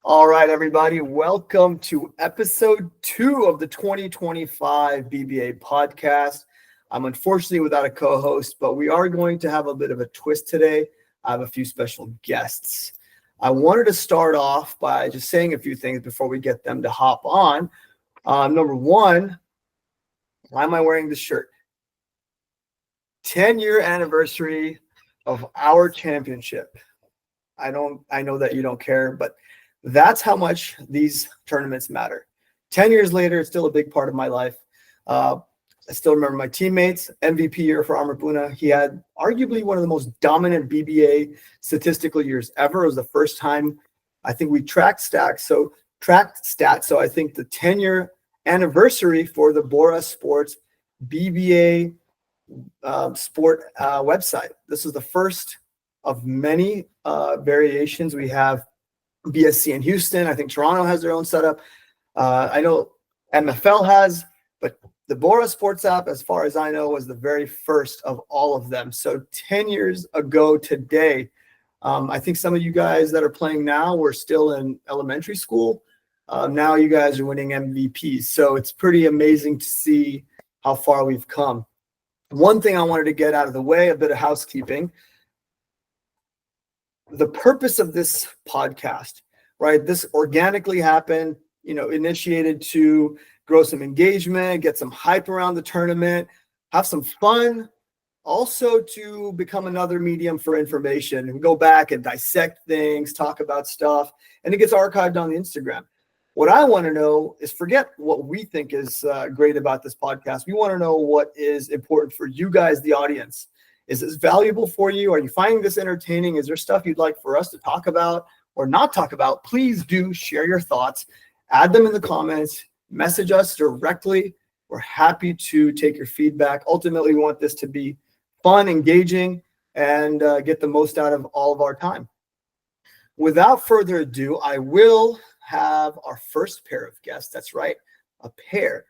All right, everybody. Welcome to episode 2 of the 2025 BBA podcast. I'm unfortunately without a co-host, but we are going to have a bit of a twist today. I have a few special guests. I wanted to start off by just saying a few things before we get them to hop on. Number one, why am I wearing this shirt? 10-year anniversary of our championship. I know that you don't care, but that's how much these tournaments matter. 10 years later, it's still a big part of my life. I still remember my teammates, MVP year for Amr Puna. He had arguably one of the most dominant BBA statistical years ever. It was the first time I think we tracked stats. So I think the 10-year anniversary for the Bohra Sports BBA sport website. This is the first of many variations. We have BSC in Houston. I think Toronto has their own setup. I know MFL has, but the Bohra Sports app, as far as I know, was the very first of all of them. So 10 years ago today, I think some of you guys that are playing now were still in elementary school. Now you guys are winning MVPs. So it's pretty amazing to see how far we've come. One thing I wanted to get out of the way, a bit of housekeeping. The purpose of this podcast, right? This organically happened, initiated to grow some engagement, get some hype around the tournament, have some fun, also to become another medium for information and go back and dissect things, talk about stuff, and it gets archived on the Instagram. What I want to know is forget what we think is great about this podcast. We want to know what is important for you guys, the audience. Is this valuable for you? Are you finding this entertaining? Is there stuff you'd like for us to talk about or not talk about? Please do share your thoughts. Add them in the comments. Message us directly. We're happy to take your feedback. Ultimately, we want this to be fun, engaging, and get the most out of all of our time. Without further ado, I will have our first pair of guests. That's right, a pair.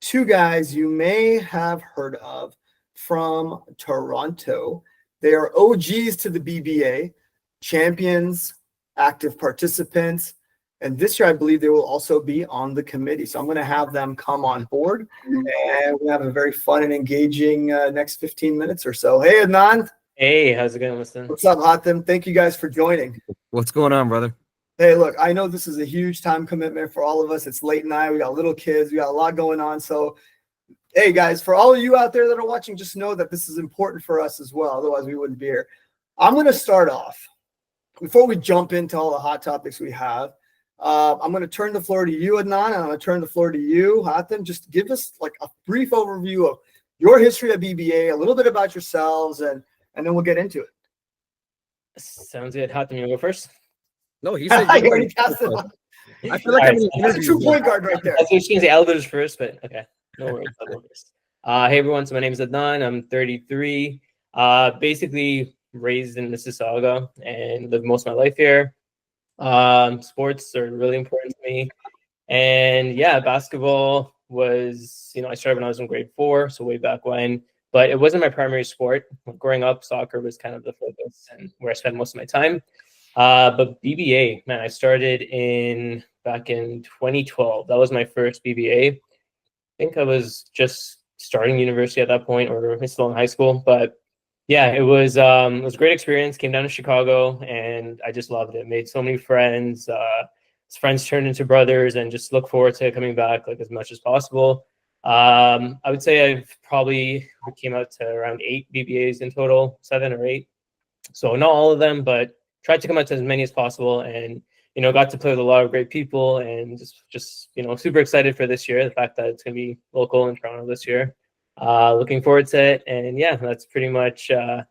Two guys you may have heard of from Toronto. They are OGs to the BBA, champions, active participants, and this year I believe they will also be on the committee. So I'm going to have them come on board, and we'll have a very fun and engaging next 15 minutes or so. Hey, Adnan. Hey, how's it going, Mustan? What's up, Hatim? Thank you guys for joining. What's going on, brother? Hey, look, I know this is a huge time commitment for all of us. It's late night. We got little kids. We got a lot going on. So hey, guys, for all of you out there that are watching, just know that this is important for us as well. Otherwise, we wouldn't be here. I'm going to start off. Before we jump into all the hot topics we have, I'm going to turn the floor to you, Adnan, and I'm going to turn the floor to you, Hatim. Just give us like a brief overview of your history at BBA, a little bit about yourselves, and then we'll get into it. Sounds good. Hatim, you go first? No, he said you already cast it on. I feel like That's a true point guard right there. I was going to say elders first, but okay. No worries. Hey everyone, so my name is Adnan. I'm 33. Basically raised in Mississauga and lived most of my life here. Sports are really important to me. And yeah, basketball was, I started when I was in grade 4, so way back when. But it wasn't my primary sport. Growing up, soccer was kind of the focus and where I spent most of my time. But BBA, man, I started back in 2012. That was my first BBA. I think I was just starting university at that point, or still in high school. But yeah, it was a great experience. Came down to Chicago, and I just loved it. Made so many friends. Friends turned into brothers, and just look forward to coming back like as much as possible. I would say I've probably came out to around 8 BBAs in total, 7 or 8. So not all of them, but tried to come out to as many as possible, and got to play with a lot of great people, and just super excited for this year. The fact that it's going to be local in Toronto this year. Looking forward to it. And yeah, that's pretty much a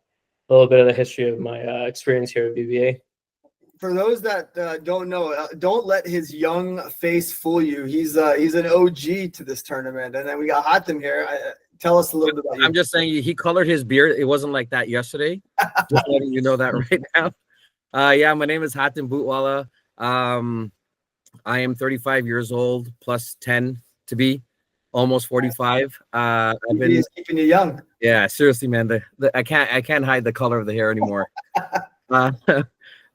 little bit of the history of my experience here at BBA. For those that don't know, don't let his young face fool you. He's an OG to this tournament. And then we got Hatim here. Tell us a little bit about you. I'm just saying he colored his beard. It wasn't like that yesterday. Just letting you know that right now. Yeah, my name is Hatim Bootwala. I am 35 years old, plus 10 to be, almost 45. I've been keeping you young. Yeah, seriously, man. I can't hide the color of the hair anymore.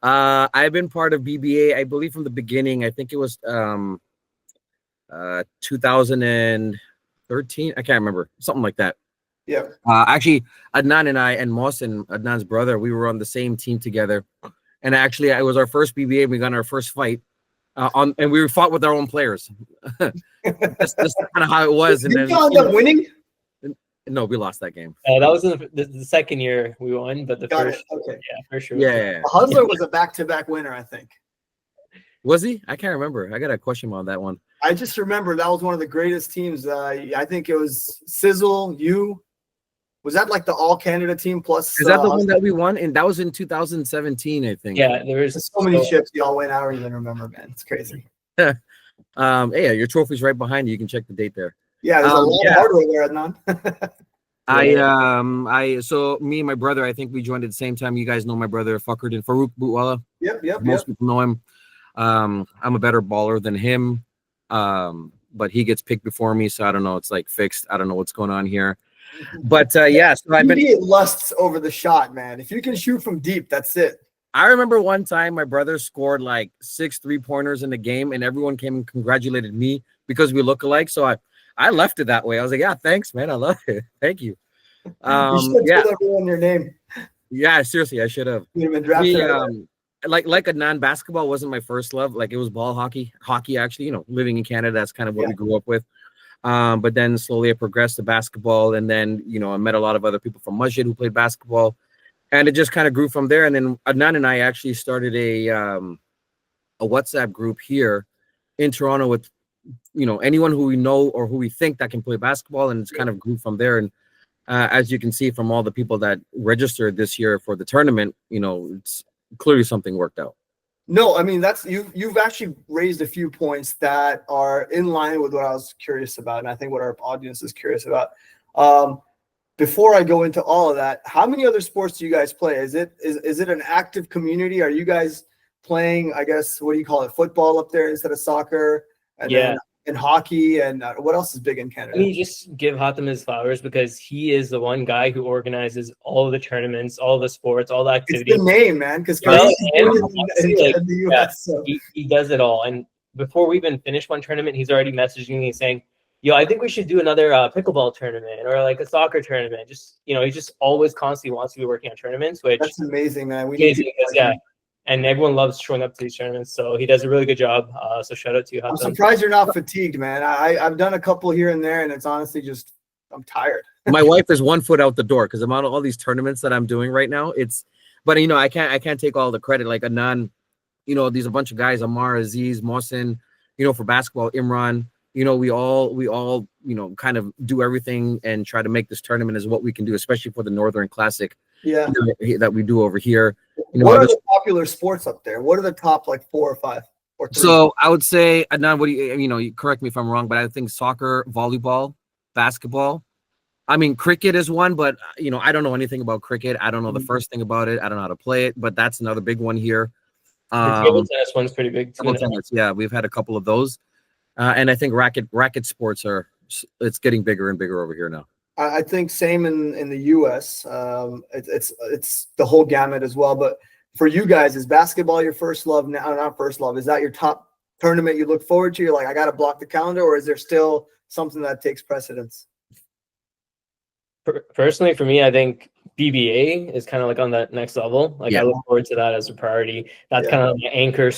I've been part of BBA, I believe, from the beginning. I think it was 2013. I can't remember, something like that. Yeah. Actually, Adnan and I and Mohsen, Adnan's brother, we were on the same team together. And actually, it was our first BBA. We got in our first fight and we fought with our own players. That's kind of how it was. And Did then you end up winning? no, we lost that game. That was the second year we won, but the Got first, it. Okay. yeah, for sure. Yeah. Hustler was a back-to-back winner, I think. Was he? I can't remember. I got a question on that one. I just remember that was one of the greatest teams. I think it was Sizzle, you. Was that like the all-Canada team plus? Is that the one that we won? And that was in 2017, I think. Yeah, there was There's so many ships y'all went. I don't even remember, man. It's crazy. Hey, your trophy's right behind you. You can check the date there. Yeah, there's a lot of hardware there, Adnan. So me and my brother, I think we joined at the same time. You guys know my brother Fakhruddin Farooq Bootwala. Yep. Most people know him. I'm a better baller than him. But he gets picked before me, so I don't know. It's like fixed. I don't know what's going on here. But so I've been lusts over the shot, man. If you can shoot from deep, that's it. I remember one time my brother scored like 6 3-pointers in the game, and everyone came and congratulated me because we look alike. So I left it that way. I was like, yeah, thanks, man. I love it. Thank you. You should have told everyone your name. Yeah, seriously, I should have. You'd have been drafted. Like Adnan, basketball wasn't my first love. Like it was ball hockey. Hockey, actually, living in Canada, that's kind of what we grew up with. But then slowly I progressed to basketball, and then I met a lot of other people from Masjid who played basketball, and it just kind of grew from there. And then Adnan and I actually started a WhatsApp group here in Toronto with anyone who we know or who we think that can play basketball, and it's kind of grew from there. And as you can see from all the people that registered this year for the tournament, it's clearly something worked out. No, I mean that's you've actually raised a few points that are in line with what I was curious about, and I think what our audience is curious about. Before I go into all of that, how many other sports do you guys play? Is it an active community? Are you guys playing, I guess, what do you call it, football up there instead of soccer? And then and hockey, and what else is big in Canada? Let me just give Hatim his flowers because he is the one guy who organizes all of the tournaments, all the sports, all the activities. It's the name, man, because he does it all. And before we even finish one tournament, he's already messaging me saying, I think we should do another pickleball tournament or like a soccer tournament. Just, he just always constantly wants to be working on tournaments, which that's amazing, man. And everyone loves showing up to these tournaments, so he does a really good job. So shout out to you, Hatim. I'm surprised you're not fatigued, man. I've done a couple here and there, and it's honestly just I'm tired. My wife is 1 foot out the door because I'm on all these tournaments that I'm doing right now. But I can't take all the credit. Like Adnan, these a bunch of guys, Amar, Aziz, Mohsen, for basketball, Imran. We all kind of do everything and try to make this tournament as what we can do, especially for the Northern Classic. Yeah, that we do over here. What are the popular sports up there? What are the top like 4 or 5 or 3? So I would say, Adnan, what do you correct me if I'm wrong, but I think soccer, volleyball, basketball. I mean, cricket is one, but I don't know anything about cricket. I don't know the first thing about it. I don't know how to play it, but that's another big one here. The table tennis one's pretty big too. Tennis, yeah, we've had a couple of those, and I think racket sports it's getting bigger and bigger over here now. I think same in the U.S. It's the whole gamut as well. But for you guys, is basketball your first love now? Not first love. Is that your top tournament you look forward to? You're like, I got to block the calendar, or is there still something that takes precedence? Personally, for me, I think BBA is kind of like on that next level. Like I look forward to that as a priority. That's kind of like the anchor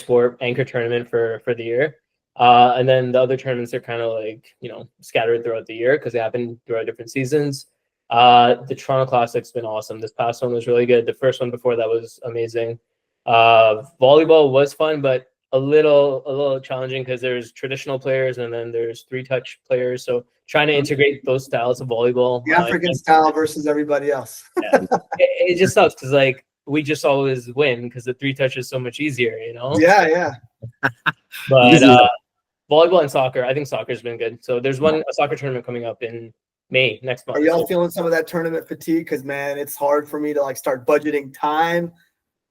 tournament for the year. And then the other tournaments are kind of like, scattered throughout the year because they happen throughout different seasons. The Toronto Classic's been awesome. This past one was really good. The first one before that was amazing. Volleyball was fun, but a little challenging because there's traditional players and then there's 3-touch players. So trying to integrate those styles of volleyball. The African style versus everybody else. It just sucks because like we just always win because the 3-touch is so much easier, Yeah. But volleyball and soccer, I think soccer's been good. So there's a soccer tournament coming up in May next month. Are y'all feeling some of that tournament fatigue? Because man, it's hard for me to like start budgeting time,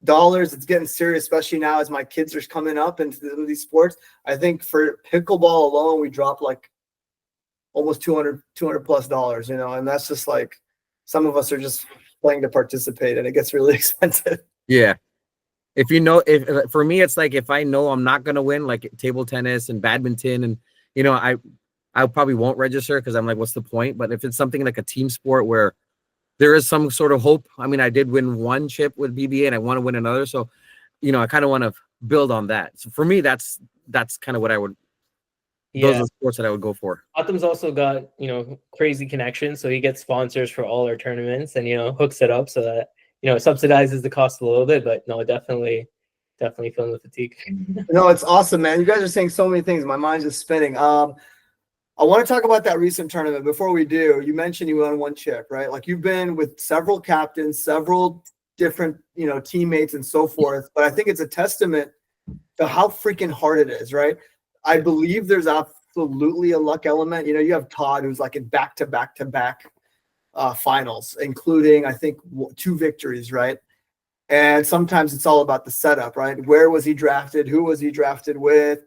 dollars. It's getting serious, especially now as my kids are coming up into these sports. I think for pickleball alone, we dropped like almost $200 plus, and that's just like some of us are just playing to participate, and it gets really expensive. Yeah. if you know, if for me, it's like if I know I'm not gonna win, like table tennis and badminton, and I probably won't register because I'm like, what's the point? But if it's something like a team sport where there is some sort of hope, I mean, I did win one chip with BBA and I want to win another, so I kind of want to build on that. So for me, that's kind of what I would. Those are the sports that I would go for. Hatim's also got crazy connections, so he gets sponsors for all our tournaments and hooks it up so that subsidizes the cost a little bit. But no, definitely feeling the fatigue. No, it's awesome, man. You guys are saying so many things. My mind's just spinning. I want to talk about that recent tournament. Before we do, you mentioned you won one chip, right? Like you've been with several captains, several different, teammates and so forth. But I think it's a testament to how freaking hard it is, right? I believe there's absolutely a luck element. You have Todd, who's like in back-to-back finals, including, I think, 2 victories, right? And sometimes it's all about the setup, right? Where was he drafted? Who was he drafted with?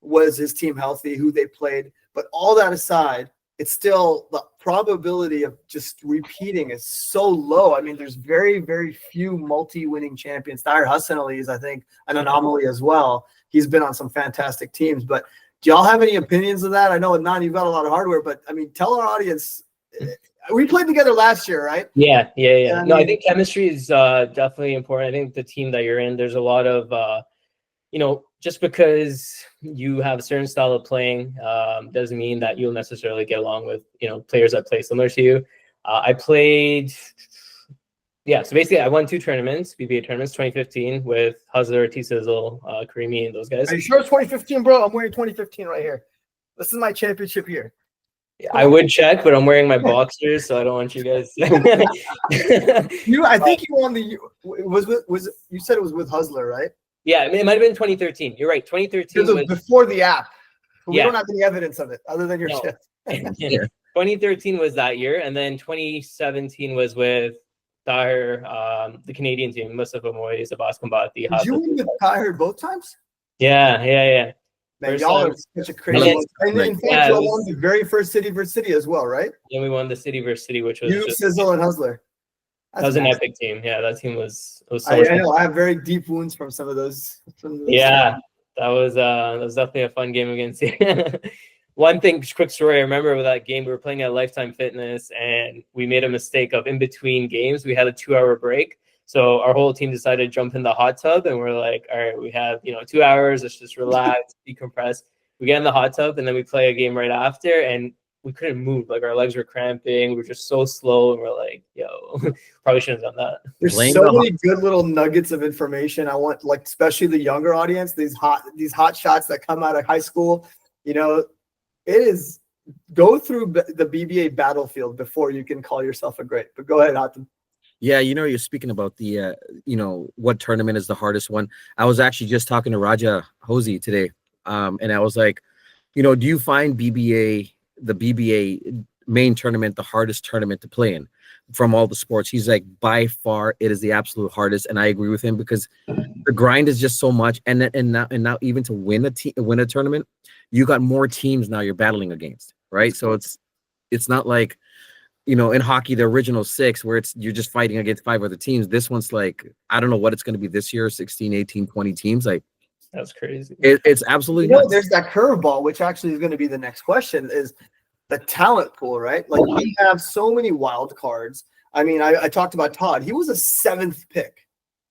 Was his team healthy? Who they played? But all that aside, it's still the probability of just repeating is so low. I mean, there's very, very few multi-winning champions. Tahir Hassan Ali is, I think, an anomaly as well. He's been on some fantastic teams. But do y'all have any opinions of that? I know, Adnan, you've got a lot of hardware, but I mean, tell our audience. We played together last year, right? Yeah. No, I think chemistry is definitely important. I think the team that you're in, there's a lot of, just because you have a certain style of playing doesn't mean that you'll necessarily get along with, players that play similar to you. I played, so basically I won 2 tournaments, BBA tournaments, 2015 with Hustler, T-Sizzle, Karimi, and those guys. Are you sure it's 2015, bro? I'm wearing 2015 right here. This is my championship year. I would check, but I'm wearing my boxers, so I don't want you guys. I think you won the. Was you said it was with Hustler, right? Yeah, it might have been 2013. You're right. 2013 was before the app. We don't have any evidence of it other than your shit. 2013 was that year, and then 2017 was with Tahir, the Canadian team, Mustafa Moyes, Abbas Kambati. Did you win with Tahir both times? Yeah. Man, y'all are such a crazy one. And in fact, you won the very first city versus city as well, right? Yeah, we won the city versus city, which was you, Sizzle, and Hustler. That was an epic team. Yeah, that team was so I know. I have very deep wounds from some of those. Yeah, that was definitely a fun game against you. One thing, quick story. I remember with that game, we were playing at Lifetime Fitness, and we made a mistake of in between games. We had a 2-hour break, so our whole team decided to jump in the hot tub, and we're like, all right, we have 2 hours. Let's just relax, decompress. We get in the hot tub, and then we play a game right after, and we couldn't move. Like our legs were cramping. We were just so slow, and we're like, yo, probably shouldn't have done that. There's so many good little nuggets of information. I want, like, especially the younger audience, these hot shots that come out of high school. It is go through the BBA battlefield before you can call yourself a great. But go ahead, Hatim. Yeah, you're speaking about the what tournament is the hardest one. I was actually just talking to Raja Hosey today, and I was like, do you find the BBA main tournament the hardest tournament to play in from all the sports? He's like, by far it is the absolute hardest, and I agree with him because the grind is just so much, and now even to win a tournament, you got more teams now you're battling against, right? So it's not like in hockey the original 6 where you're just fighting against 5 other teams. This one's like, I don't know what it's going to be this year, 16, 18, 20 teams. Like, that's crazy. It's absolutely there's that curveball, which actually is going to be the next question, is the talent pool, right? Like, we have so many wild cards. I mean, I talked about Todd. He was a 7th pick.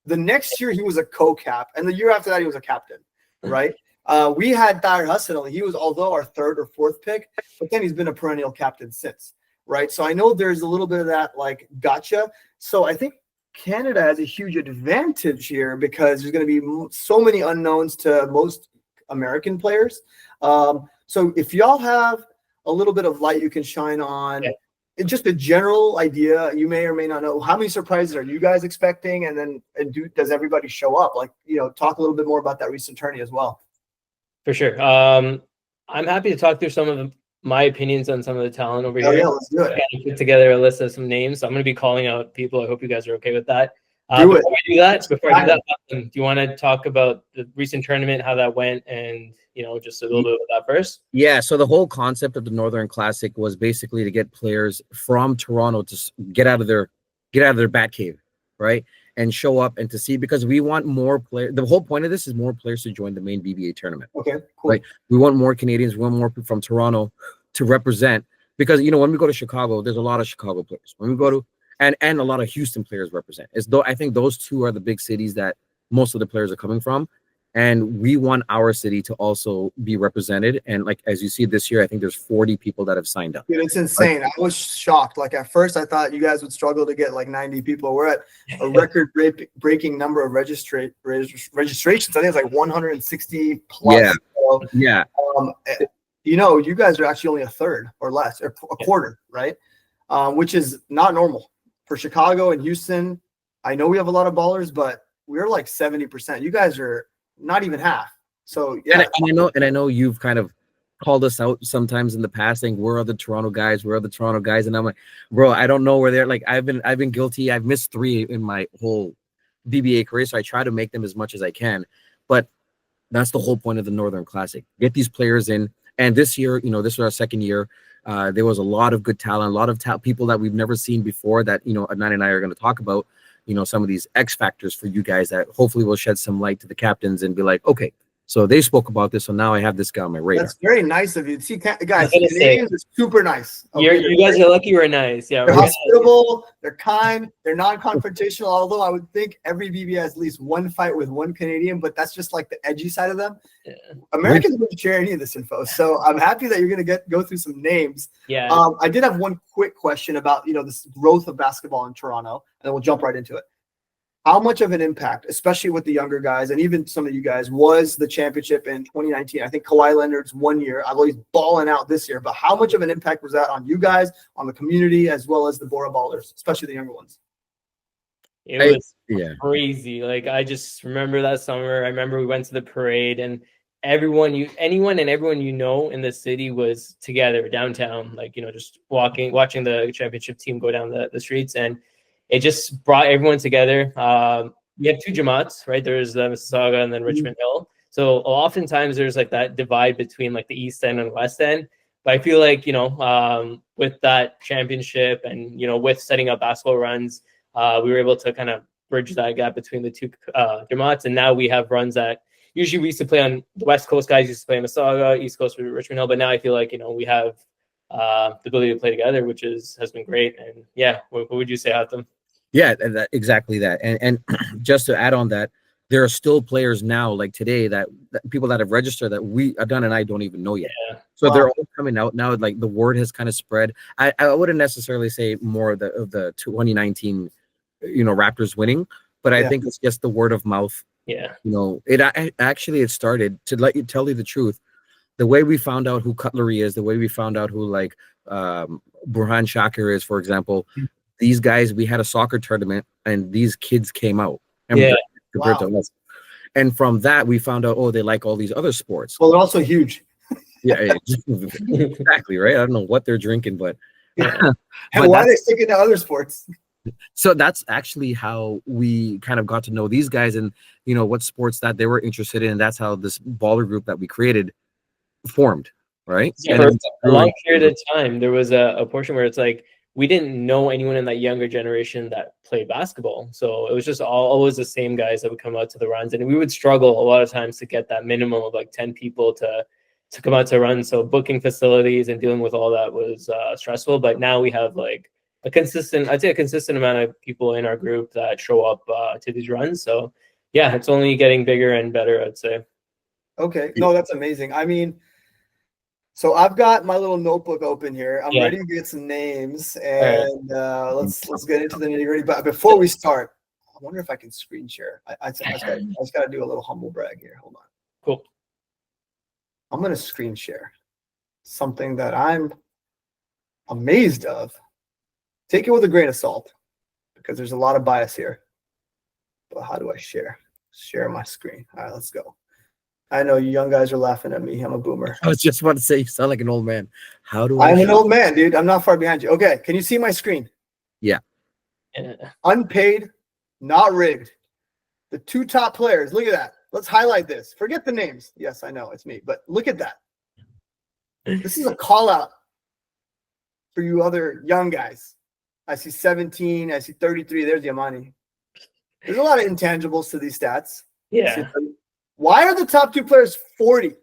The next year he was a co-cap, and the year after that he was a captain, right? We had Tahir Hassan. He was, although our 3rd or 4th pick, but then he's been a perennial captain since, right? So I know there's a little bit of that, like, gotcha. So I think Canada has a huge advantage here because there's going to be so many unknowns to most American players. So if y'all have a little bit of light you can shine on, just a general idea, you may or may not know, how many surprises are you guys expecting? And does everybody show up? Like, talk a little bit more about that recent tourney as well. For sure. I'm happy to talk through some of my opinions on some of the talent over here. Yeah, let's do it. I put together a list of some names. So I'm going to be calling out people. I hope you guys are okay with that. Before I do that, do you want to talk about the recent tournament, how that went, and just a little bit of that first? Yeah. So the whole concept of the Northern Classic was basically to get players from Toronto to get out of their bat cave, right? And show up and to see, because we want more players. The whole point of this is more players to join the main BBA tournament. Okay, cool. Right? We want more Canadians, we want more people from Toronto to represent, because when we go to Chicago, there's a lot of Chicago players. When we go to and a lot of Houston players represent. It's though I think those two are the big cities that most of the players are coming from. And we want our city to also be represented. And like, as you see this year, I think there's 40 people that have signed up. Dude, it's insane. I was shocked. Like at first I thought you guys would struggle to get like 90 people. We're at a record breaking number of registrations. I think it's like 160 plus. Yeah. So, Yeah. You guys are actually only a third or less, or a quarter, right? Which is not normal for Chicago and Houston. I know we have a lot of ballers, but we're like 70%. You guys are not even half. So yeah, and I know you've kind of called us out sometimes in the past, saying where are the Toronto guys? Where are the Toronto guys? And I'm like, bro, I don't know where they're. Like, I've been guilty. I've missed 3 in my whole BBA career, so I try to make them as much as I can. But that's the whole point of the Northern Classic. Get these players in. And this year, this was our second year. There was a lot of good talent, a lot of people that we've never seen before that Adnan and I are going to talk about. Some of these X factors for you guys that hopefully will shed some light to the captains and be like, okay, so they spoke about this, so now I have this guy on my radar. That's very nice of you. See, guys, Canadians are super nice. Okay? You guys are lucky we're nice. Yeah, they're hospitable, they're kind, they're non-confrontational. Although I would think every BBA has at least one fight with one Canadian, but that's just like the edgy side of them. Yeah. Americans wouldn't share any of this info, so I'm happy that you're going to go through some names. Yeah. I did have one quick question about this growth of basketball in Toronto, and then we'll jump right into it. How much of an impact, especially with the younger guys and even some of you guys, was the championship in 2019? I think Kawhi Leonard's 1 year, although he's balling out this year, but how much of an impact was that on you guys, on the community, as well as the Bohra ballers, especially the younger ones? It was crazy. Like, I just remember that summer. I remember we went to the parade, and anyone in the city was together downtown, like, just watching the championship team go down the streets, and it just brought everyone together. We have 2 Jamaats, right? There's Mississauga and then Richmond Hill. So oftentimes there's like that divide between like the East End and West End. But I feel like, with that championship and, with setting up basketball runs, we were able to kind of bridge that gap between the 2 Jamaats. And now we have runs that usually we used to play on the West Coast guys used to play in Mississauga, East Coast with Richmond Hill. But now I feel like, we have the ability to play together, which has been great. And yeah, what would you say, Hatim? Yeah, exactly that. And just to add on that, there are still players now, like today, that people that have registered that Adnan and I don't even know yet. Yeah. So they're all coming out now. Like, the word has kind of spread. I wouldn't necessarily say more of the 2019, Raptors winning, but I think it's just the word of mouth. Yeah. It started, to tell you the truth. The way we found out who Cutlery is, the way we found out who Burhan Shakir is, for example. These guys, we had a soccer tournament, and these kids came out. Compared to us. And from that, we found out, they like all these other sports. Well, they're also huge. Yeah, exactly, right? I don't know what they're drinking, but and why are they sticking to other sports? So that's actually how we kind of got to know these guys and, what sports that they were interested in. And that's how this baller group that we created formed, right? Yeah, for a long period of time, there was a portion where it's like, we didn't know anyone in that younger generation that played basketball. So it was just always the same guys that would come out to the runs. And we would struggle a lot of times to get that minimum of like 10 people to come out to run. So booking facilities and dealing with all that was stressful. But now we have like a consistent amount of people in our group that show up to these runs. So yeah, it's only getting bigger and better, I'd say. Okay. No, that's amazing. I mean, so I've got my little notebook open here. I'm ready to get some names, and let's get into the nitty-gritty. But before we start, I wonder if I can screen share. I just got to do a little humble brag here. Hold on. Cool. I'm going to screen share something that I'm amazed of. Take it with a grain of salt, because there's a lot of bias here. But how do I share? Share my screen. All right, let's go. I know you young guys are laughing at me. I'm a boomer. I was just about to say, you sound like an old man. How do I? I'm an old man, dude. I'm not far behind you. Okay, can you see my screen? Yeah. Unpaid, not rigged. The 2 top players. Look at that. Let's highlight this. Forget the names. Yes, I know it's me, but look at that. This is a call out for you other young guys. I see 17. I see 33. There's Yamani. There's a lot of intangibles to these stats. Yeah. Why are the top 2 players 40?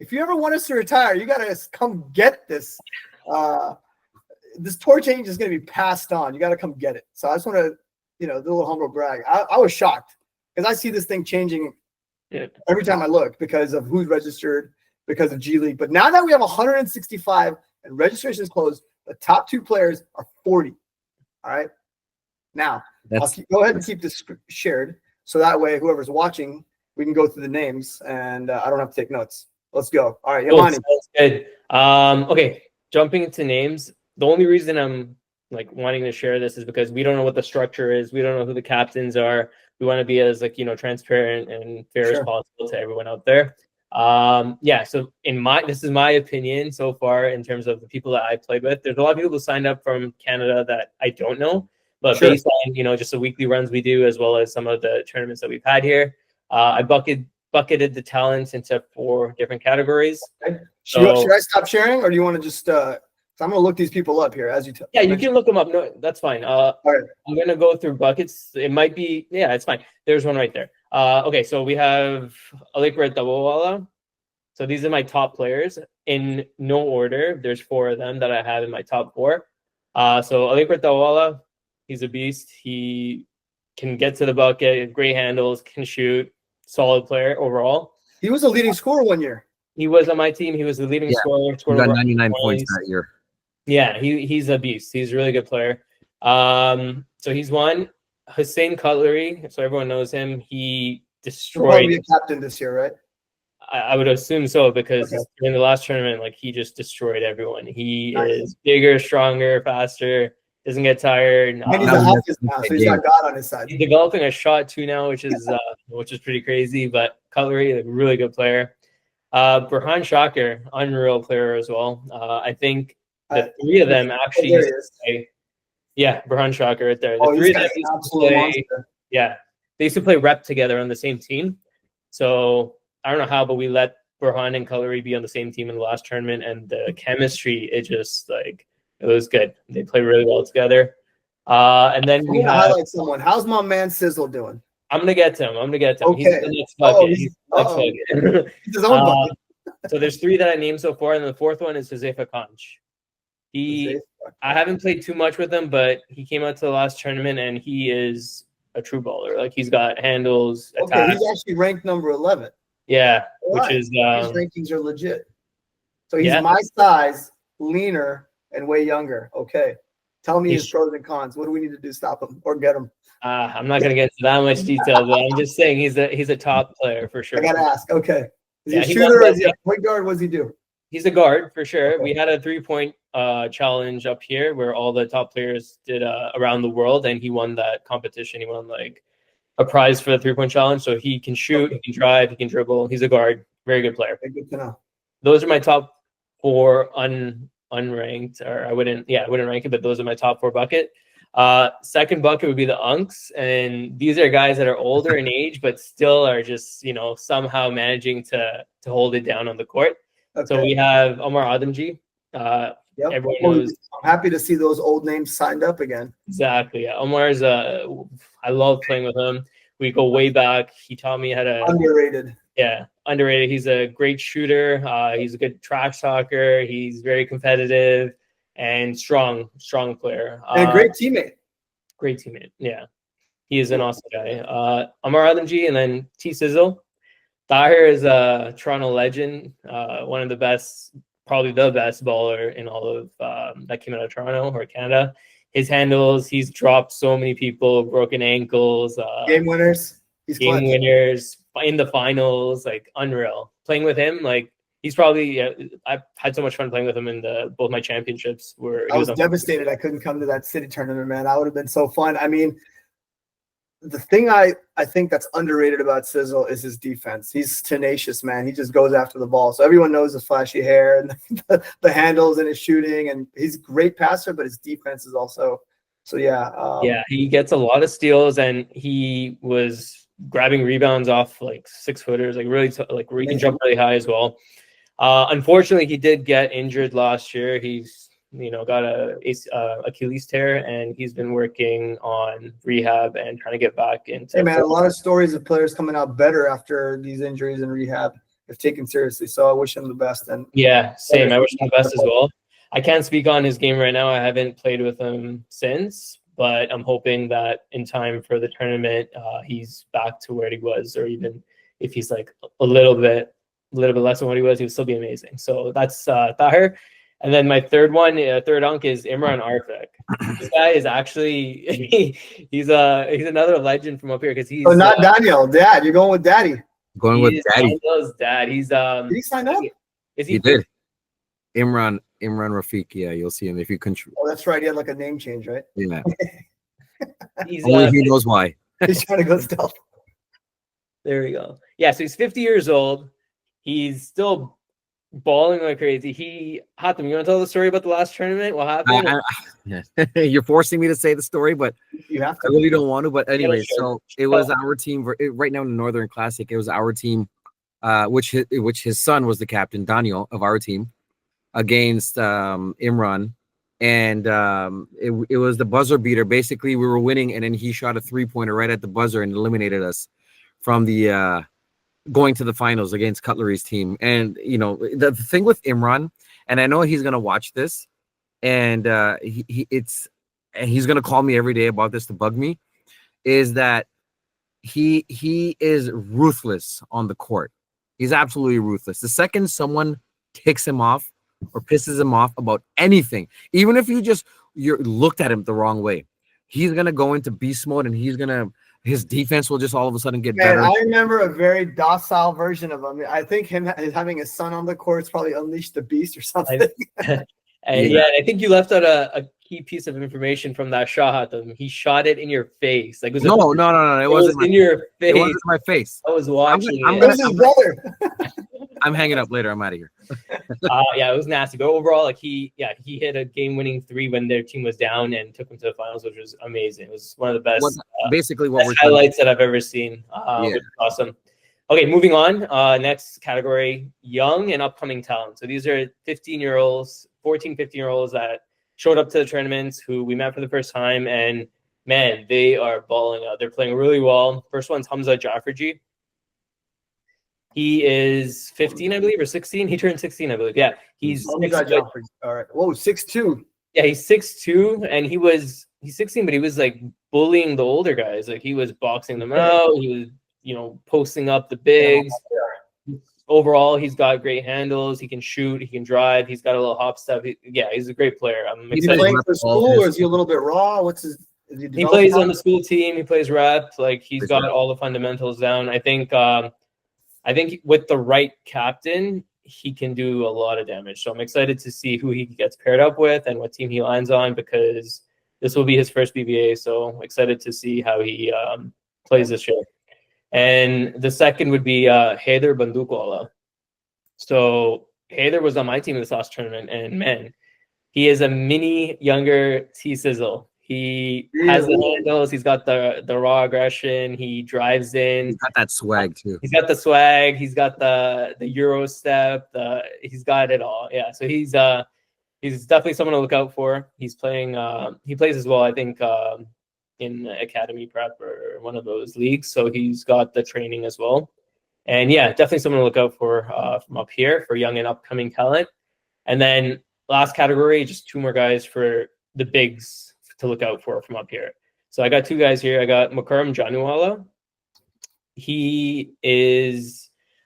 If you ever want us to retire, you got to come get this. This tour change is going to be passed on. You got to come get it. So I just want to, do a little humble brag. I was shocked because I see this thing changing every time I look because of who's registered, because of G League. But now that we have 165 and registration is closed, the top 2 players are 40. All right. Now, go ahead and keep this shared so that way whoever's watching, we can go through the names and I don't have to take notes. Let's go. All right, Yamani. That's good. Okay, jumping into names. The only reason I'm wanting to share this is because we don't know what the structure is. We don't know who the captains are. We want to be as transparent and fair as possible to everyone out there. So this is my opinion so far in terms of the people that I played with. There's a lot of people who signed up from Canada that I don't know, but based on just the weekly runs we do as well as some of the tournaments that we've had here, I bucketed the talents into 4 different categories. Okay. Should I stop sharing, or do you want to just? I'm going to look these people up here as you tell. Yeah, you can look them up. No, that's fine. All right. I'm going to go through buckets. It might be. Yeah, it's fine. There's one right there. Okay, so we have Outta Bohra. So these are my top players in no order. There's 4 of them that I have in my top 4. So Outta Bohra, he's a beast. He can get to the bucket, great handles, can shoot, solid player overall. He was a leading scorer one year. He was on my team. He was the leading scorer. He got 99 points that year. Yeah, he's a beast. He's a really good player. So he's one. Hussein Cutlery, so everyone knows him. He destroyed. Probably a captain this year, right? I would assume so because in the last tournament, he just destroyed everyone. He is bigger, stronger, faster. Doesn't get tired. And he's a Hafiz now, so he's got God on his side. He's developing a shot too now, which is pretty crazy. But Cutlery, a really good player. Burhan Shakir, unreal player as well. I think the 3 of them actually used to play. Yeah, Burhan Shakir right there. The 3 of them used to play. Yeah, they used to play rep together on the same team. So I don't know how, but we let Burhan and Cutlery be on the same team in the last tournament, and the chemistry, it just it was good. They play really well together. And then we highlight someone. How's my man Sizzle doing? I'm gonna get to him. Okay. He's the next bucket. He's his own bucket. So there's 3 that I named so far, and the 4th one is Josefa Conch. I haven't played too much with him, but he came out to the last tournament, and he is a true baller. He's got handles. Okay, he's actually ranked number 11. Yeah, which is his rankings are legit. So he's my size, leaner, and way younger. Okay, tell me his pros and cons. What do we need to do to stop him or get him? I'm not going to get into that much detail, but I'm just saying he's a top player for sure. I got to ask. Okay, is he a shooter or is he a point guard? What does he do? He's a guard for sure. Okay. We had a 3-point challenge up here where all the top players did around the world, and he won that competition. He won a prize for the 3-point challenge. So he can shoot, he can drive, he can dribble. He's a guard. Very good player. Good to know. Those are my top 4 unranked, or I wouldn't rank it, but those are my top 4 bucket. Second bucket would be the Unks, and these are guys that are older in age, but still are just somehow managing to hold it down on the court. Okay. So we have Omar Adamji. Everyone knows. I'm happy to see those old names signed up again. Exactly. Yeah. Omar's I love playing with him. We go way back. He taught me how to underrated. Yeah, underrated. He's a great shooter. He's a good trash talker. He's very competitive and strong player. And a great teammate. Great teammate. Yeah. He is an awesome guy. Amar Adamji, and then T Sizzle. Tahir is a Toronto legend, one of the best, probably the best baller in all of that came out of Toronto or Canada. His handles, he's dropped so many people, broken ankles. Game winners. Game winners in the finals, unreal. Playing with him, he's probably, I've had so much fun playing with him in both my championships. I was devastated I couldn't come to that city tournament, man. That would have been so fun. I mean, the thing I think that's underrated about Sizzle is his defense. He's tenacious, man. He just goes after the ball. So everyone knows his flashy hair and the handles and his shooting. And he's a great passer, but his defense is also so. Yeah, he gets a lot of steals, and he was grabbing rebounds off 6-footers, really where he can jump really high as well. Unfortunately, he did get injured last year. He's got a Achilles tear, and he's been working on rehab and trying to get back into. Hey man, a lot of stories of players coming out better after these injuries and rehab if taken seriously. So I wish him the best. And yeah, same. I wish him the best as well. I can't speak on his game right now. I haven't played with him since, but I'm hoping that in time for the tournament, he's back to where he was, or even if he's like a little bit less than what he was, he would still be amazing. So that's Tahir. And then my third unk is Imran Arfak. This guy is actually he's another legend from up here because he's not Daniel, Dad. You're going with Daddy. Going with Daddy. Daniel's dad. He's did he sign up? He did. Imran Rafiq. Yeah, you'll see him if you control. Oh, that's right. He had like a name change, right? Yeah. Only he knows why. He's trying to go stealth. There we go. Yeah, so he's 50 years old. He's still balling like crazy. Hatim, you want to tell the story about the last tournament? What happened? You're forcing me to say the story, but you have to. I really don't want to. But anyway, sure. So it was our team right now in the Northern Classic. It was our team, which his son was the captain, Daniel, of our team, against Imran, and it was the buzzer beater. Basically, we were winning, and then he shot a 3-pointer right at the buzzer and eliminated us from the going to the finals against Cutlery's team. And the thing with Imran, and I know he's gonna watch this, and he's gonna call me every day about this to bug me, is that he is ruthless on the court. He's absolutely ruthless. The second someone ticks him off or pisses him off about anything, even if you looked at him the wrong way, he's gonna go into beast mode, and his defense will just all of a sudden get better. I remember a very docile version of him. I think having his son on the court has probably unleashed the beast or something. I think you left out a key piece of information from that shot. He shot it in your face. Like no. It wasn't in your face. It wasn't my face. I was watching it. It was his brother. I'm hanging up later. I'm out of here. It was nasty. But overall, like he hit a game-winning 3 when their team was down and took them to the finals, which was amazing. It was one of the best, best highlights that I've ever seen. Which is awesome. Okay, moving on. Next category: young and upcoming talent. So these are 15-year-olds, 14, 15-year-olds that showed up to the tournaments who we met for the first time, and man, they are balling out. They're playing really well. First one's Hamza Jafarji. He is 15, I believe, or 16. He turned 16, I believe. Yeah, he's all right. Whoa, 6'2". Yeah, he's 6'2", and he's 16, but he was like bullying the older guys. Like he was boxing them out. He was, posting up the bigs. Overall, he's got great handles. He can shoot. He can drive. He's got a little hop step. He's a great player. I'm excited. He's playing for school, or is he a little bit raw? He plays on the school team. He plays rep. Like he's got all the fundamentals down. I think with the right captain, he can do a lot of damage. So I'm excited to see who he gets paired up with and what team he lands on, because this will be his first BBA. So excited to see how he plays this year. And the second would be Hatim Bootwala. So Hatim was on my team in this last tournament, and man, he is a mini younger T-Sizzle. He has the handles. He's got the raw aggression. He drives in. He's got that swag too. He's got the swag. He's got the Euro step. He's got it all. Yeah. So he's definitely someone to look out for. He's playing. He plays as well, I think, in academy prep or one of those leagues. So he's got the training as well. And yeah, definitely someone to look out for from up here for young and upcoming talent. And then last category, just 2 more guys for the bigs to look out for from up here. So I got 2 guys here. I got Makaram Janiwala.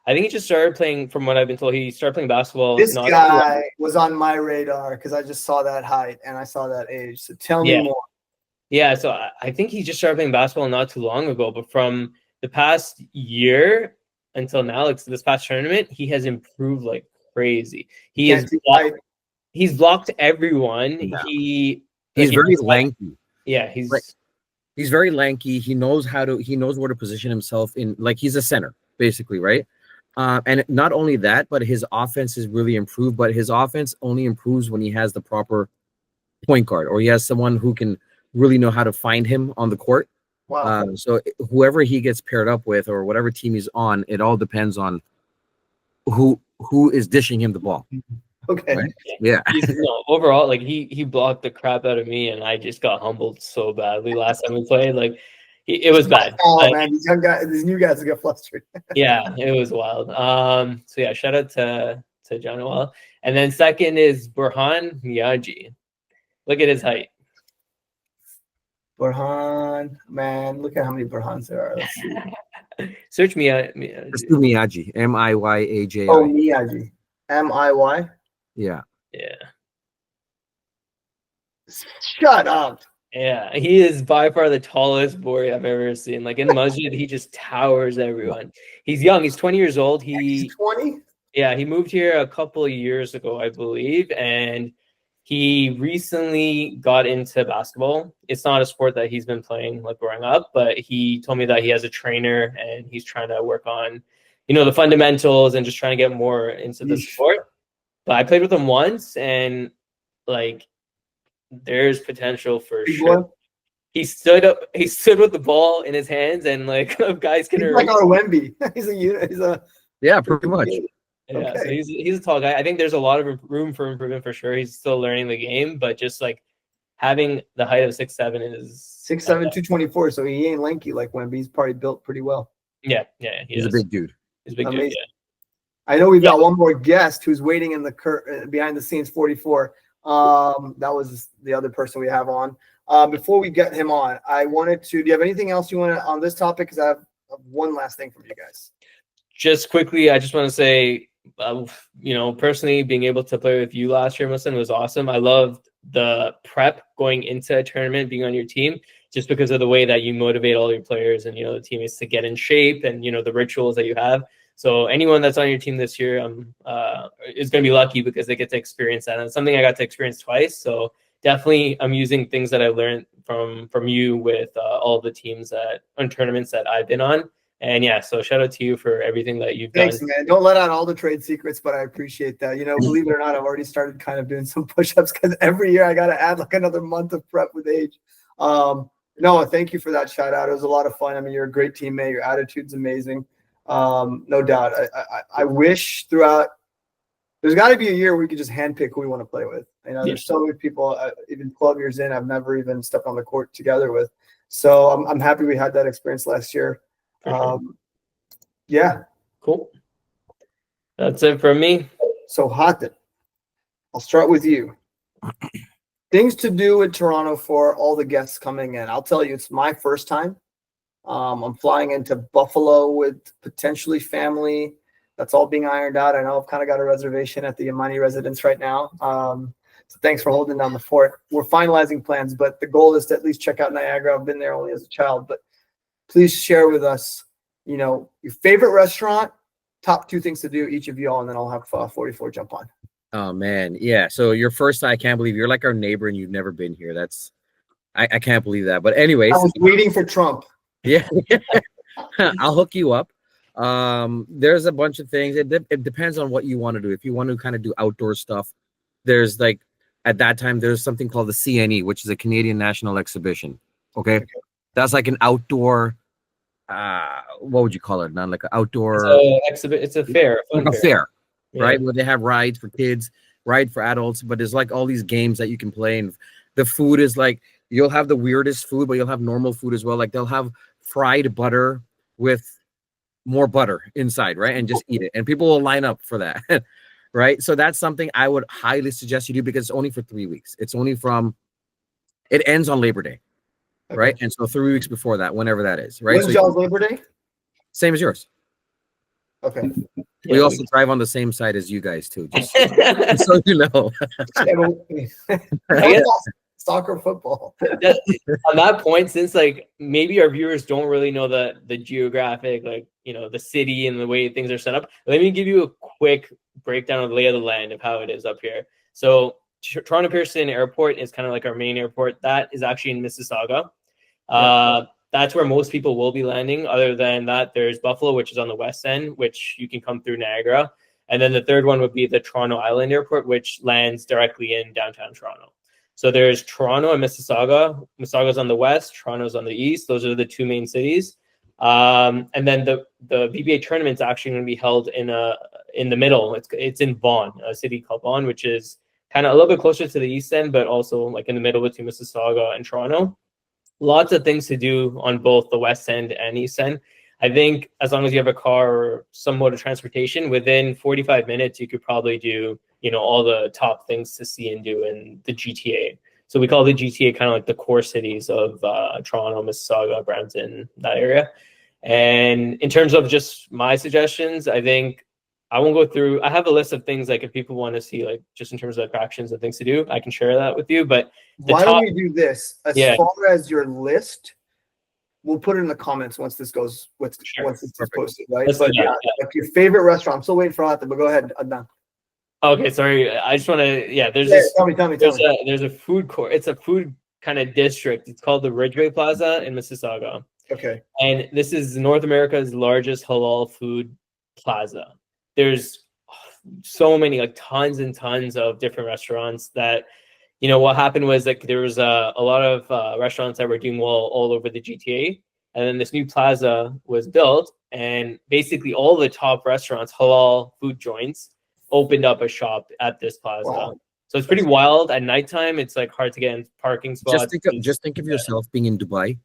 I think he just started playing, from what I've been told, he started playing basketball. This guy was on my radar because I just saw that height and I saw that age. So tell me more. Yeah, so I think he just started playing basketball not too long ago, but from the past year until now, like this past tournament, he has improved like crazy. He's blocked everyone. No. He's very lanky. Yeah, he's very lanky. He knows where to position himself in. Like he's a center, basically, right? And not only that, but his offense is really improved. But his offense only improves when he has the proper point guard, or he has someone who can really know how to find him on the court. Wow. So whoever he gets paired up with, or whatever team he's on, it all depends on who is dishing him the ball. Okay. Right. Yeah. No, overall, like he blocked the crap out of me, and I just got humbled so badly last time we played. Like it was bad. Oh Like, man, these young guys, these new guys get flustered. yeah, it was wild. So yeah, shout out to John Noel. And then second is Burhan Miyaji. Look at his height. Burhan, man, look at how many Burhans there are. Let's see. Search Miyaji. Let's do Miyaji. Miyaji. Oh, Miyaji. Miy. Yeah. Yeah. Shut up. Yeah, he is by far the tallest boy I've ever seen. Like in Masjid, he just towers everyone. He's young. He's 20 years old. He's 20. Yeah, he moved here a couple of years ago, I believe, and he recently got into basketball. It's not a sport that he's been playing like growing up, but he told me that he has a trainer and he's trying to work on, the fundamentals and just trying to get more into the sport. But I played with him once, and like, there's potential for sure. He stood up. He stood with the ball in his hands, and like guys can. He's like our Wemby. He's a. Yeah, pretty much. Yeah, Okay. so he's a tall guy. I think there's a lot of room for improvement for sure. He's still learning the game, but just like having the height of 6'7" is 6'7", 224. So he ain't lanky like Wemby. He's probably built pretty well. Yeah, He's a big dude. He's a big Amazing. dude. Yeah. I know we've got one more guest who's waiting in the behind the scenes 44. That was the other person we have on. Before we get him on, I wanted to. Do you have anything else you want to on this topic? Because I have one last thing from you guys. Just quickly, I just want to say, personally, being able to play with you last year, Muslim, was awesome. I loved the prep going into a tournament, being on your team, just because of the way that you motivate all your players and the teammates to get in shape and the rituals that you have. So anyone that's on your team this year is going to be lucky because they get to experience that. And it's something I got to experience twice. So definitely I'm using things that I learned from you with all the teams on tournaments that I've been on. And yeah, so shout out to you for everything that you've done. Thanks, man. Don't let out all the trade secrets, but I appreciate that. Believe it or not, I've already started kind of doing some push-ups because every year I got to add like another month of prep with age. No, thank you for that shout out. It was a lot of fun. I mean, you're a great teammate. Your attitude's amazing. No doubt. I wish throughout. There's got to be a year where we could just handpick who we want to play with. There's so many people, even 12 years in, I've never even stepped on the court together with. So I'm happy we had that experience last year. Yeah. Cool. That's it from me. So Hatim, I'll start with you. Things to do in Toronto for all the guests coming in. I'll tell you, it's my first time. I'm flying into Buffalo with potentially family. That's all being ironed out. I know I've kind of got a reservation at the Yamani residence right now. So thanks for holding down the fort. We're finalizing plans, but the goal is to at least check out Niagara. I've been there only as a child, but please share with us, your favorite restaurant, top 2 things to do, each of you all, and then I'll have 44 jump on. Oh man, yeah. So your first, I can't believe you're like our neighbor and you've never been here. I can't believe that. But anyways, I was waiting for Trump. Yeah, I'll hook you up. There's a bunch of things. It depends on what you want to do. If you want to kind of do outdoor stuff, there's like at that time there's something called the CNE, which is a Canadian National Exhibition. Okay. That's like an outdoor. What would you call it? Not like an outdoor. It's a fair. Like a fair, yeah. Right? Where they have rides for kids, ride for adults, but there's like all these games that you can play, and the food is like you'll have the weirdest food, but you'll have normal food as well. Like they'll have fried butter with more butter inside, right? And just eat it. And people will line up for that, right? So that's something I would highly suggest you do because it's only for 3 weeks. It ends on Labor Day, right? And so 3 weeks before that, whenever that is, right? When's y'all's Labor Day? Same as yours. Okay. We also drive on the same side as you guys too, just so you know. Soccer, football. On that point, since like maybe our viewers don't really know the geographic, like the city and the way things are set up, let me give you a quick breakdown of the lay of the land of how it is up here. So Toronto Pearson Airport is kind of like our main airport. That is actually in Mississauga. That's where most people will be landing. Other than that, there's Buffalo, which is on the west end, which you can come through Niagara. And then the third one would be the Toronto Island Airport, which lands directly in downtown Toronto. So there's Toronto and Mississauga. Mississauga's on the west, Toronto's on the east. Those are the 2 main cities. And then the BBA tournament's actually going to be held in in the middle. It's in Vaughan, a city called Vaughan, which is kind of a little bit closer to the east end, but also like in the middle between Mississauga and Toronto. Lots of things to do on both the west end and east end. I think as long as you have a car or some mode of transportation, within 45 minutes, you could probably do, all the top things to see and do in the GTA. So we call the GTA kind of like the core cities of Toronto, Mississauga, Brampton, that area. And in terms of just my suggestions, I think I won't go through. I have a list of things like if people want to see like just in terms of attractions and things to do, I can share that with you. But don't we do this? As far as your list, we'll put it in the comments once this goes. Once this is posted, right? But like your favorite restaurant. I'm still waiting for Hatim, but go ahead, Adnan. Okay, sorry. I just want to. Yeah, there's tell me. There's a food court. It's a food kind of district. It's called the Ridgeway Plaza in Mississauga. Okay. And this is North America's largest halal food plaza. There's so many, like tons and tons of different restaurants that, what happened was like there was a lot of restaurants that were doing well all over the GTA. And then this new plaza was built and basically all the top restaurants, halal food joints, opened up a shop at this plaza. Wow. So it's pretty wild. At nighttime, it's like hard to get in parking spots. Just think of yourself being in Dubai,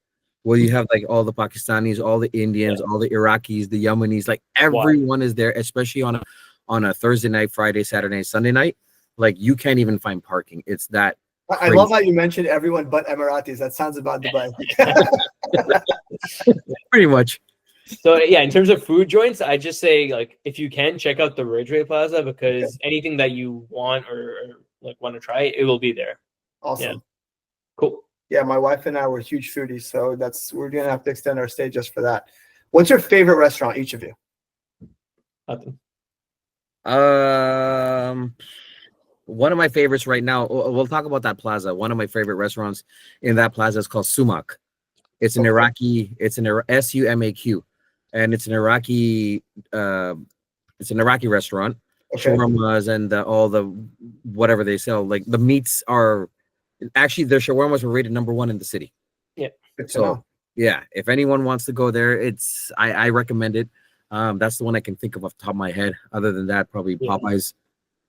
where you have like all the Pakistanis, all the Indians, all the Iraqis, the Yemenis, like everyone is there, especially on a Thursday night, Friday, Saturday, Sunday night. Like you can't even find parking. It's that crazy. I love how you mentioned everyone but Emiratis. That sounds about Dubai. Pretty much. So yeah, in terms of food joints, I just say like if you can check out the Ridgeway Plaza because anything that you want or like want to try, it will be there. Awesome. Yeah. Cool. Yeah, my wife and I were huge foodies, so we're gonna have to extend our stay just for that. What's your favorite restaurant, each of you? One of my favorites right now. We'll talk about that plaza. One of my favorite restaurants in that plaza is called Sumak. It's an Iraqi. It's an SUMAQ, and it's an Iraqi. It's an Iraqi restaurant. Okay. Shawarmas and all the whatever they sell. Like the meats are. Actually, their shawarmas were rated #1 in the city. Yeah. So yeah, if anyone wants to go there, I recommend it. That's the one I can think of off the top of my head. Other than that, probably Popeyes.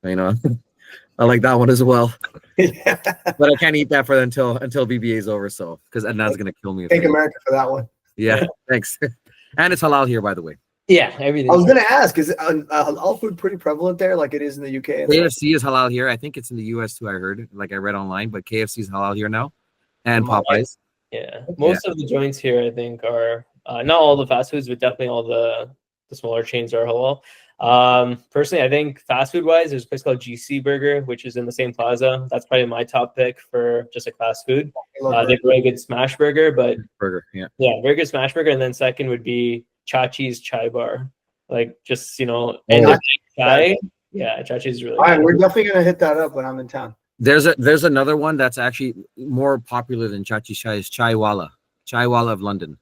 I like that one as well. But I can't eat that until BBA is over. So because Adnan's gonna kill me. Thank America for that one. Yeah, thanks. And it's halal here, by the way. Yeah, everything. I was gonna ask, is halal food pretty prevalent there, like it is in the UK? KFC is halal here. I think it's in the US too. I heard, like I read online, but KFC is halal here now, and Popeyes. Yeah, most of the joints here, I think, are not all the fast foods, but definitely all the smaller chains are halal. Personally, I think fast food wise, there's a place called GC Burger, which is in the same plaza. That's probably my top pick for just like fast food. They have a really good smash burger, but very good smash burger. And then second would be Chachi's Chai Bar, like just and chai. Yeah, Chachi's really. All right, we're definitely gonna hit that up when I'm in town. There's another one that's actually more popular than Chachi's Chai is Chaiwala of London.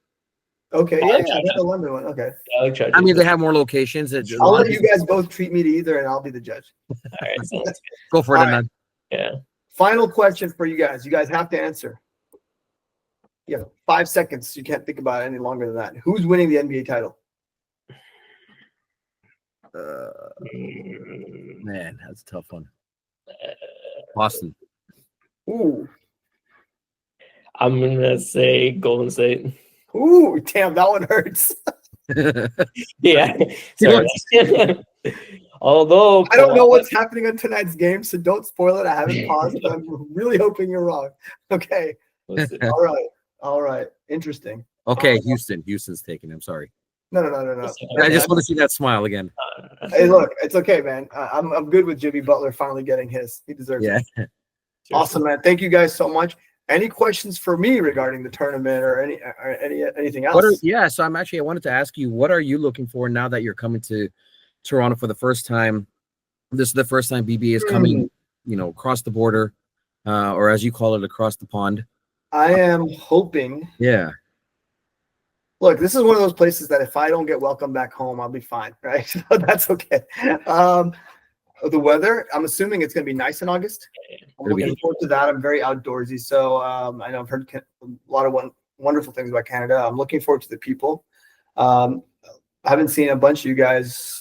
Okay, I got the London one. Okay. I like Chachi's. I mean, they have more locations. I'll let you guys both treat me to either, and I'll be the judge. All right, go for it, man. Yeah. Final question for you guys. You guys have to answer. You have 5 seconds. You can't think about it any longer than that. Who's winning the NBA title? Man, that's a tough one. Boston. Ooh. I'm gonna say Golden State. Ooh, damn, that one hurts. Yeah. Sorry. Although I don't know what's happening on tonight's game, so don't spoil it. I haven't paused, but I'm really hoping you're wrong. Okay. All right. Interesting. Okay, Houston's taking. I'm sorry. No. I just want to see that smile again. Hey, look, it's okay, man. I'm good with Jimmy Butler finally getting his. He deserves it. Awesome, man. Thank you guys so much. Any questions for me regarding the tournament or anything else? So I wanted to ask you, what are you looking for now that you're coming to Toronto for the first time? This is the first time BBA is coming, across the border, or as you call it, across the pond. I am hoping. Yeah. Look, this is one of those places that if I don't get welcome back home, I'll be fine, right? So that's okay. The weather, I'm assuming it's going to be nice in August. I'm looking forward to that. I'm very outdoorsy, so I know I've heard a lot of wonderful things about Canada. I'm looking forward to the people. I'm haven't seen a bunch of you guys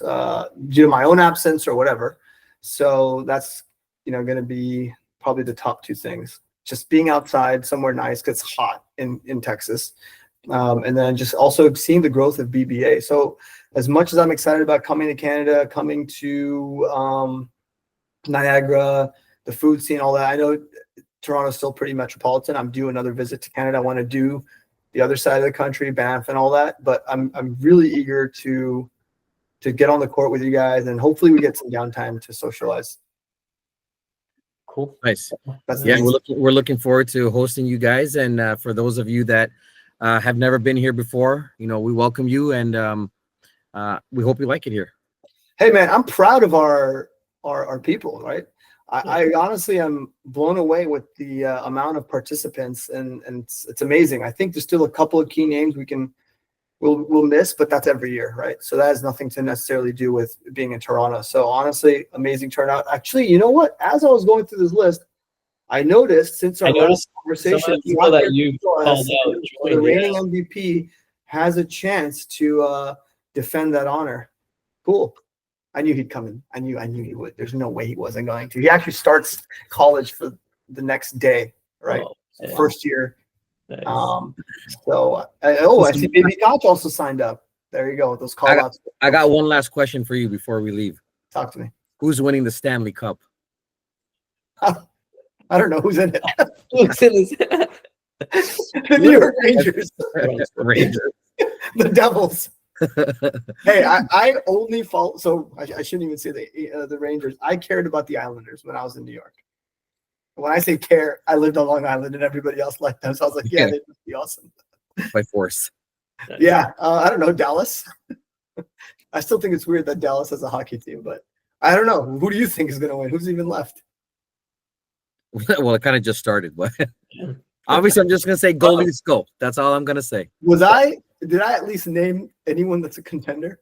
due to my own absence or whatever. So that's, going to be probably the top two things. Just being outside somewhere nice, because it's hot in Texas. And then just also seeing the growth of BBA. So as much as I'm excited about coming to Canada, coming to Niagara, the food scene, all that, I know Toronto's still pretty metropolitan. I'm due another visit to Canada. I want to do the other side of the country, Banff and all that. But I'm really eager to get on the court with you guys, and hopefully we get some downtime to socialize. Cool. Nice. That's Yeah, nice. we're looking forward to hosting you guys. And for those of you that have never been here before, we welcome you, and we hope you like it here. Hey man, I'm proud of our people, right? I honestly am blown away with the amount of participants, and it's amazing. I think there's still a couple of key names we'll miss, but that's every year, right? So that has nothing to necessarily do with being in Toronto. So honestly, amazing turnout. Actually, you know what? As I was going through this list, I noticed since our last conversation, people that you called out, the reigning MVP has a chance to defend that honor. Cool. I knew he'd come in. I knew he would. There's no way he wasn't going to. He actually starts college for the next day, right? Oh, First year. nice. I see Baby Koch also signed up. There you go. Those call outs. I got one last question for you before we leave. Talk to me. Who's winning the Stanley Cup? I don't know who's in it. Who's in this? The New York Rangers. Rangers. The Devils. Hey, I only follow. So I shouldn't even say the Rangers. I cared about the Islanders when I was in New York. When I say care, I lived on Long Island and everybody else liked them. So I was like, yeah, they'd be awesome. By force. Yeah, I don't know, Dallas. I still think it's weird that Dallas has a hockey team, but I don't know. Who do you think is going to win? Who's even left? Well, it kind of just started, but obviously I'm just going to say goalies go. That's all I'm going to say. Did I at least name anyone that's a contender?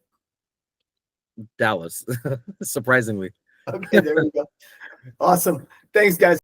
Dallas, surprisingly. Okay, there we go. Awesome. Thanks, guys.